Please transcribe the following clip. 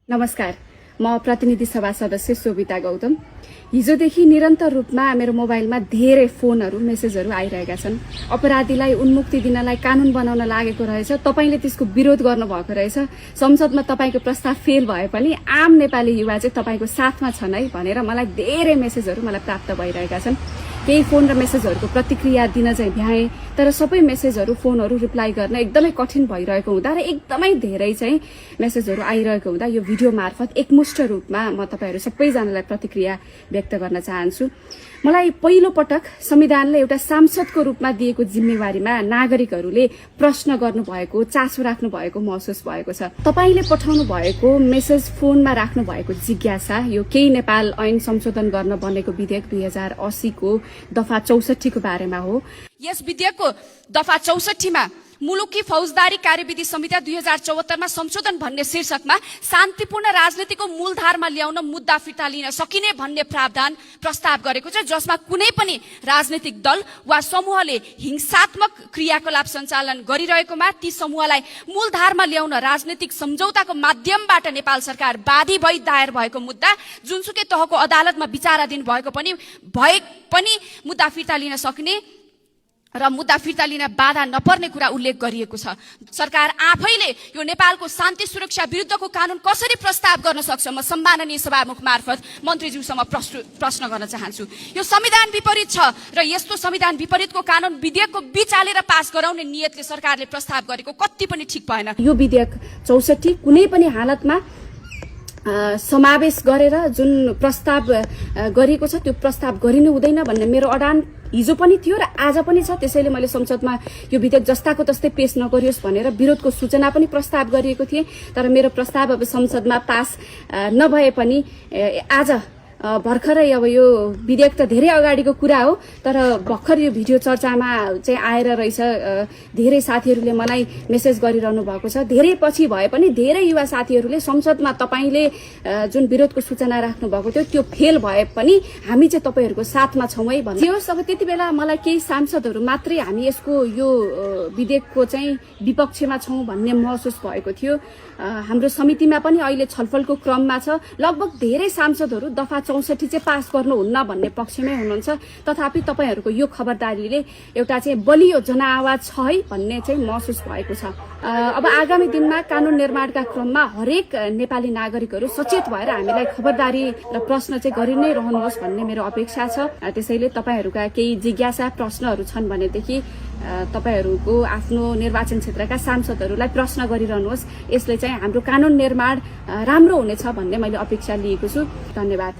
नमस्कार, म प्रतिनिधि सभा सदस्य शोभिता गौतम। हिजोदेखि निरन्तर रूपमा मेरो मोबाइलमा धेरै फोनहरू मेसेजहरू आइरहेका छन्। अपराधीलाई उन्मुक्ति दिनलाई कानून बनाउन लागेको रहेछ, तपाईले त्यसको विरोध गर्नुभएको रहेछ, संसदमा तपाईको प्रस्ताव फेल भए पनि आम नेपाली युवा चाहिँ तपाईको साथमा छन् है भनेर मलाई धेरै मेसेजहरू प्राप्त भइरहेका छन्। केही फोन र मेसेजहरूको प्रतिक्रिया दिन चाहिँ भ्याए, तर सबै मेसेजहरू फोनहरू रिप्लाई गर्न एकदमै कठिन भइरहेको हुँदा र एकदमै धेरै चाहिँ मेसेजहरू आइरहेको हुँदा यो भिडियो मार्फत एकमुष्ट रूपमा म तपाईहरु सबैजनालाई प्रतिक्रिया व्यक्त गर्न चाहन्छु। मलाई पहिलो पटक संविधानले एउटा सांसदको रूपमा दिएको जिम्मेवारीमा नागरिकहरूले प्रश्न गर्नु भएको, चासो राख्नु भएको महसुस भएको छ। तपाईले पठाउनु भएको मेसेज, फोनमा राख्नु भएको जिज्ञासा यो केही नेपाल ऐन संशोधन गर्न बनेको विधेयक 2080 को दफा 64 को बारेमा हो। यस विधेयकको दफा 64 मा मुलुकी फौजदारी कार्यविधि संहिता 2074 मा संशोधन भन्ने शीर्षकमा शान्तिपूर्ण राजनीतिको मूलधारमा ल्याउन मुद्दा फिर्ता लिन सकिने भन्ने प्रावधान प्रस्ताव गरेको छ, जसमा कुनै पनि राजनीतिक दल वा समूहले हिंसात्मक क्रियाकलाप सञ्चालन गरिरहेकोमा ती समूहलाई मूलधारमा ल्याउन राजनीतिक सम्झौताको माध्यमबाट नेपाल सरकार बाधी भई दायर भएको मुद्दा जुनसुकै तहको अदालतमा विचाराधीन भएको पनि मुद्दा फिर्ता लिन सकिने र मुद्दा फिर्ता लिन बाधा नपर्ने कुरा उल्लेख गरिएको छ। सरकार आफैले यो नेपालको शान्ति सुरक्षा विरुद्धको कानून कसरी प्रस्ताव गर्न सक्छ? म सम्माननीय सभामुख मार्फत मन्त्रीज्यूसँग प्रश्न गर्न चाहन्छु। यो संविधान विपरीत छ र यस्तो संविधान विपरीतको कानून विधेयकको बिचालेर पास गराउने नियतले सरकारले प्रस्ताव गरेको कति पनि ठिक भएन। यो विधेयक 64 कुनै पनि हालतमा समावेश गरेर जुन प्रस्ताव गरिएको छ त्यो प्रस्ताव गरिनु हुँदैन भन्ने मेरो अडान हिजो पनि थियो र आज पनि छ। त्यसैले मैले संसदमा यो विधेयक जस्ताको तस्तै पेश नगरियोस् भनेर विरोधको सूचना पनि प्रस्ताव गरिएको थिएँ, तर मेरो प्रस्ताव अब संसदमा पास नभए पनि आज भर्खरै अब यो विधेयक त धेरै अगाडिको कुरा हो, तर भर्खर यो भिडियो चर्चामा चाहिँ आएर रहेछ। धेरै साथीहरूले मलाई मेसेज गरिरहनु भएको छ। धेरै पछि भए पनि धेरै युवा साथीहरूले संसदमा तपाईले जुन विरोधको सूचना राख्नु भएको थियो त्यो फेल भए पनि हामी चाहिँ तपाईहरुको साथमा छौं है भन्थे। अब त्यति बेला मलाई केही सांसदहरू मात्रै हामी यसको यो विधेयकको चाहिँ विपक्षमा छौं भन्ने महसुस भएको थियो। हाम्रो समितिमा पनि अहिले छलफलको क्रममा छ। लगभग धेरै सांसदहरू दफा 64 चाहिँ पास गर्नुहुन्न भन्ने पक्षमै हुनुहुन्छ। तथापि तपाईहरुको यो खबरदारीले एउटा चाहिँ बलियो जनआवाज छ है भन्ने चाहिँ महसुस भएको छ। अब आगामी दिनमा कानून निर्माणका क्रममा हरेक नेपाली नागरिकहरू सचेत भएर हामीलाई खबरदारी र प्रश्न चाहिँ गरि नै रहनुहोस् भन्ने मेरो अपेक्षा छ। त्यसैले तपाईहरुका केही जिज्ञासा प्रश्नहरू छन् भनेदेखि तपाईहरुको आफ्नो निर्वाचन क्षेत्रका सांसदहरूलाई प्रश्न गरिरहनुहोस्। यसले चाहिँ हाम्रो कानून निर्माण राम्रो हुनेछ भन्ने मैले अपेक्षा लिएको छु। धन्यवाद।